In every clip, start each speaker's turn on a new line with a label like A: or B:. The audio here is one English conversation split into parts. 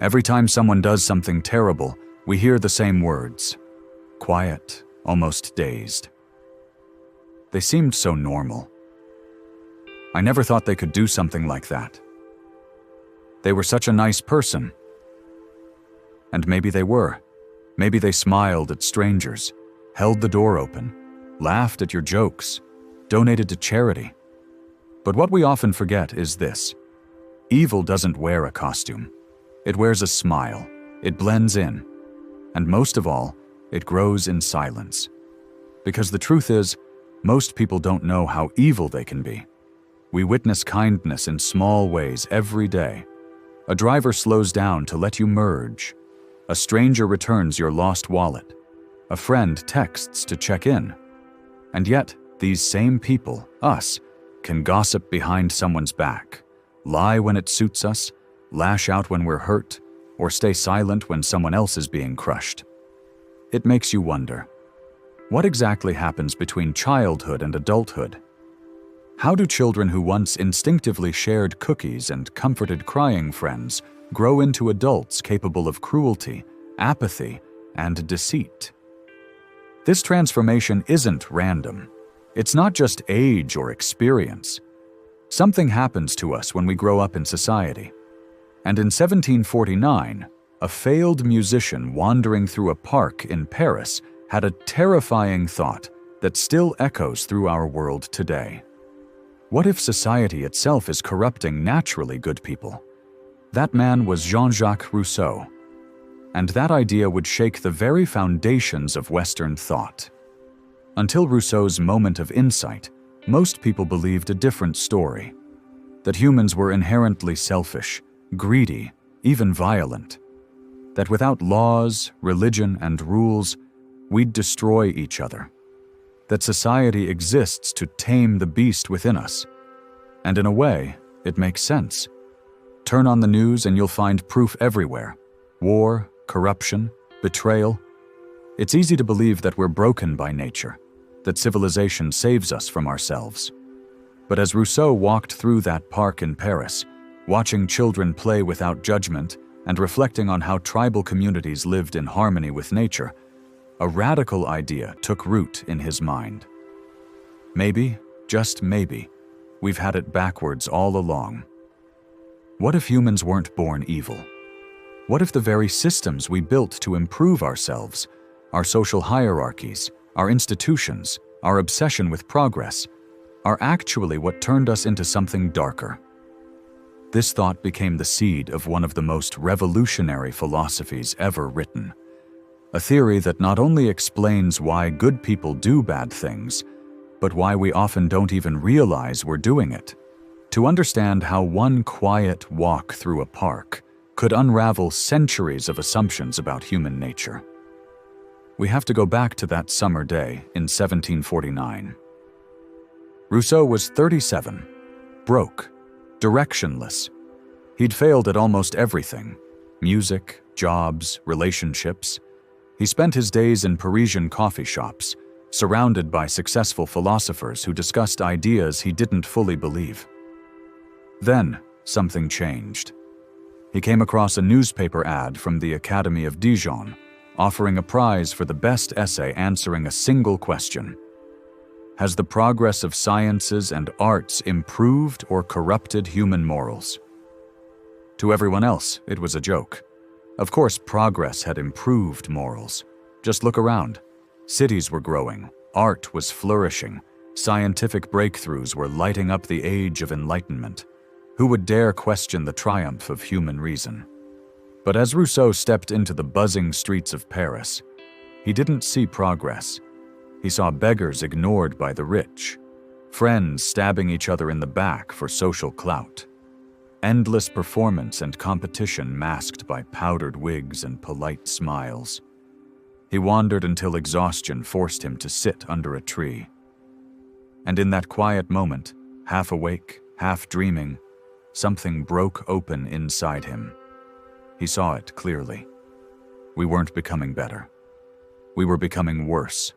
A: Every time someone does something terrible, we hear the same words. Quiet, almost dazed. They seemed so normal. I never thought they could do something like that. They were such a nice person. And maybe they were. Maybe they smiled at strangers, held the door open, laughed at your jokes, donated to charity. But what we often forget is this. Evil doesn't wear a costume. It wears a smile. It blends in. And most of all, it grows in silence. Because the truth is, most people don't know how evil they can be. We witness kindness in small ways every day. A driver slows down to let you merge. A stranger returns your lost wallet. A friend texts to check in. And yet, these same people, us, can gossip behind someone's back, lie when it suits us, lash out when we're hurt, or stay silent when someone else is being crushed. It makes you wonder, what exactly happens between childhood and adulthood? How do children who once instinctively shared cookies and comforted crying friends grow into adults capable of cruelty, apathy, and deceit? This transformation isn't random. It's not just age or experience. Something happens to us when we grow up in society. And in 1749, a failed musician wandering through a park in Paris had a terrifying thought that still echoes through our world today. What if society itself is corrupting naturally good people? That man was Jean-Jacques Rousseau. And that idea would shake the very foundations of Western thought. Until Rousseau's moment of insight, most people believed a different story. That humans were inherently selfish, greedy, even violent. That without laws, religion, and rules, we'd destroy each other. That society exists to tame the beast within us. And in a way, it makes sense. Turn on the news and you'll find proof everywhere. War, corruption, betrayal. It's easy to believe that we're broken by nature, that civilization saves us from ourselves. But as Rousseau walked through that park in Paris, watching children play without judgment and reflecting on how tribal communities lived in harmony with nature, a radical idea took root in his mind. Maybe, just maybe, we've had it backwards all along. What if humans weren't born evil? What if the very systems we built to improve ourselves, our social hierarchies, our institutions, our obsession with progress, are actually what turned us into something darker? This thought became the seed of one of the most revolutionary philosophies ever written. A theory that not only explains why good people do bad things, but why we often don't even realize we're doing it. To understand how one quiet walk through a park could unravel centuries of assumptions about human nature. We have to go back to that summer day in 1749. Rousseau was 37, broke, directionless. He'd failed at almost everything: music, jobs, relationships. He spent his days in Parisian coffee shops, surrounded by successful philosophers who discussed ideas he didn't fully believe. Then, something changed. He came across a newspaper ad from the Academy of Dijon, offering a prize for the best essay answering a single question. Has the progress of sciences and arts improved or corrupted human morals? To everyone else, it was a joke. Of course, progress had improved morals. Just look around. Cities were growing, art was flourishing, scientific breakthroughs were lighting up the age of enlightenment. Who would dare question the triumph of human reason? But as Rousseau stepped into the buzzing streets of Paris, he didn't see progress. He saw beggars ignored by the rich, friends stabbing each other in the back for social clout, endless performance and competition masked by powdered wigs and polite smiles. He wandered until exhaustion forced him to sit under a tree. And in that quiet moment, half awake, half dreaming, something broke open inside him. He saw it clearly. We weren't becoming better. We were becoming worse.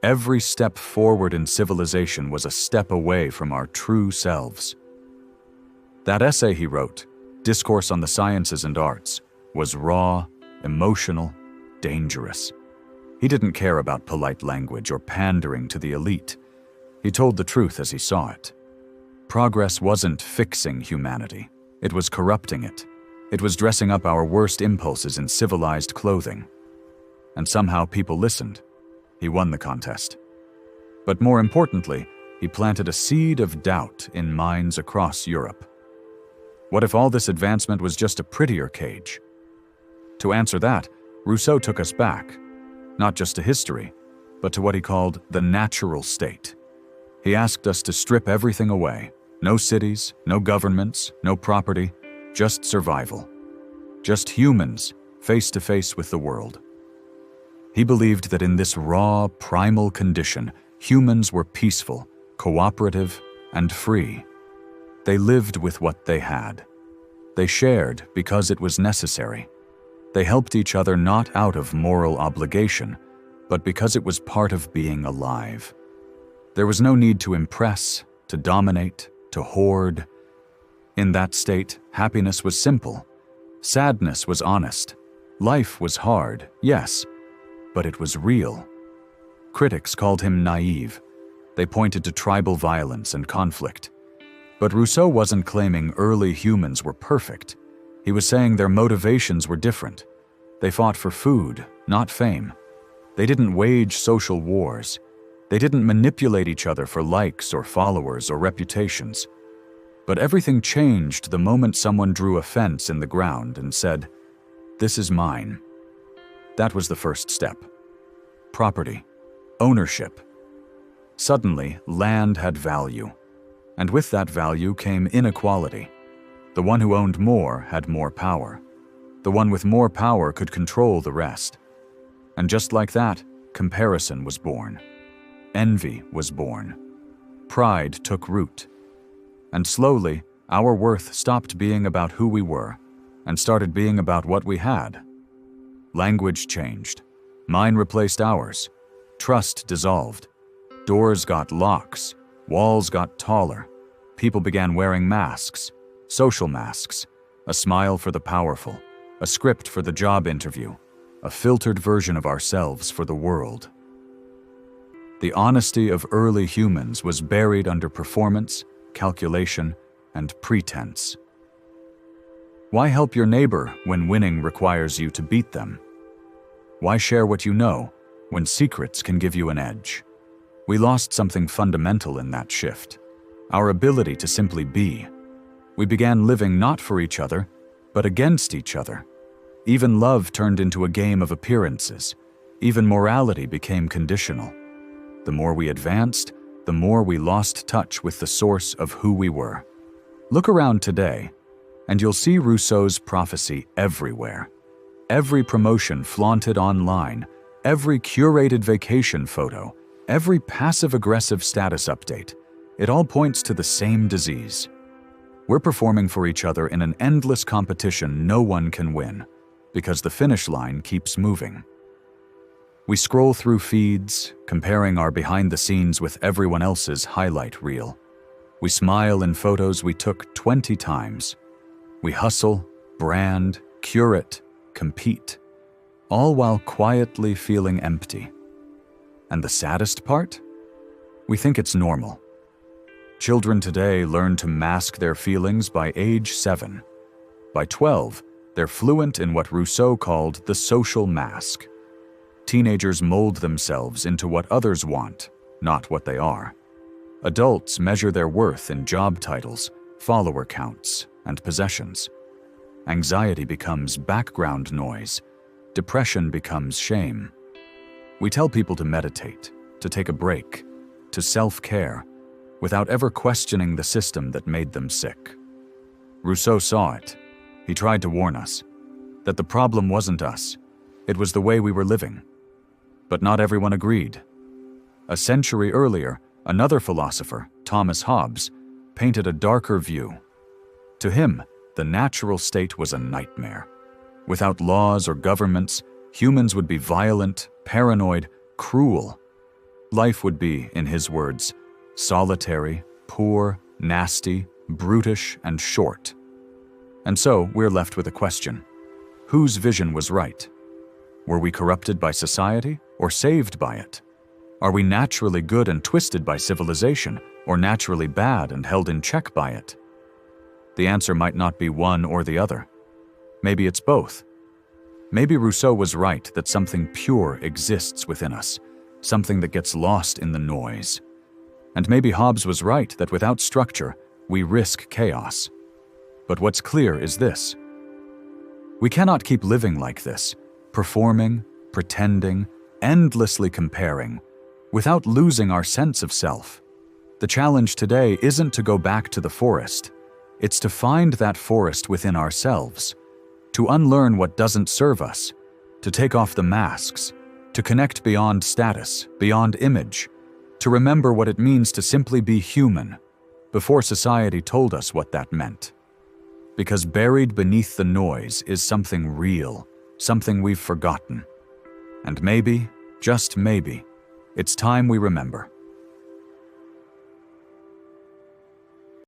A: Every step forward in civilization was a step away from our true selves. That essay he wrote, Discourse on the Sciences and Arts, was raw, emotional, dangerous. He didn't care about polite language or pandering to the elite. He told the truth as he saw it. Progress wasn't fixing humanity. It was corrupting it. It was dressing up our worst impulses in civilized clothing. And somehow people listened. He won the contest. But more importantly, he planted a seed of doubt in minds across Europe. What if all this advancement was just a prettier cage? To answer that, Rousseau took us back, not just to history, but to what he called the natural state. He asked us to strip everything away. No cities, no governments, no property, just survival. Just humans, face to face with the world. He believed that in this raw, primal condition, humans were peaceful, cooperative, and free. They lived with what they had. They shared because it was necessary. They helped each other not out of moral obligation, but because it was part of being alive. There was no need to impress, to dominate, to hoard. In that state, happiness was simple. Sadness was honest. Life was hard, yes, but it was real. Critics called him naive. They pointed to tribal violence and conflict. But Rousseau wasn't claiming early humans were perfect. He was saying their motivations were different. They fought for food, not fame. They didn't wage social wars. They didn't manipulate each other for likes or followers or reputations. But everything changed the moment someone drew a fence in the ground and said, "This is mine." That was the first step. Property, ownership. Suddenly, land had value. And with that value came inequality. The one who owned more had more power. The one with more power could control the rest. And just like that, comparison was born. Envy was born. Pride took root. And slowly, our worth stopped being about who we were and started being about what we had. Language changed. Mine replaced ours. Trust dissolved. Doors got locks. Walls got taller. People began wearing masks, social masks, a smile for the powerful, a script for the job interview, a filtered version of ourselves for the world. The honesty of early humans was buried under performance, calculation, and pretense. Why help your neighbor when winning requires you to beat them? Why share what you know when secrets can give you an edge? We lost something fundamental in that shift, our ability to simply be. We began living not for each other, but against each other. Even love turned into a game of appearances. Even morality became conditional. The more we advanced, the more we lost touch with the source of who we were. Look around today, and you'll see Rousseau's prophecy everywhere. Every promotion flaunted online, every curated vacation photo, every passive-aggressive status update, it all points to the same disease. We're performing for each other in an endless competition no one can win, because the finish line keeps moving. We scroll through feeds, comparing our behind-the-scenes with everyone else's highlight reel. We smile in photos we took 20 times. We hustle, brand, curate, compete, all while quietly feeling empty. And the saddest part? We think it's normal. Children today learn to mask their feelings by age 7. By 12, they're fluent in what Rousseau called the social mask. Teenagers mold themselves into what others want, not what they are. Adults measure their worth in job titles, follower counts, and possessions. Anxiety becomes background noise. Depression becomes shame. We tell people to meditate, to take a break, to self-care, without ever questioning the system that made them sick. Rousseau saw it. He tried to warn us that the problem wasn't us, it was the way we were living. But not everyone agreed. A century earlier, another philosopher, Thomas Hobbes, painted a darker view. To him, the natural state was a nightmare. Without laws or governments, humans would be violent, paranoid, cruel. Life would be, in his words, solitary, poor, nasty, brutish, and short. And so we're left with a question. whose vision was right? Were we corrupted by society or saved by it? Are we naturally good and twisted by civilization, or naturally bad and held in check by it? The answer might not be one or the other. Maybe it's both. Maybe Rousseau was right that something pure exists within us, something that gets lost in the noise. And maybe Hobbes was right that without structure, we risk chaos. But what's clear is this: we cannot keep living like this, performing, pretending, endlessly comparing, without losing our sense of self. The challenge today isn't to go back to the forest. It's to find that forest within ourselves, to unlearn what doesn't serve us, to take off the masks, to connect beyond status, beyond image, to remember what it means to simply be human, before society told us what that meant. Because buried beneath the noise is something real, something we've forgotten. And maybe, just maybe, it's time we remember.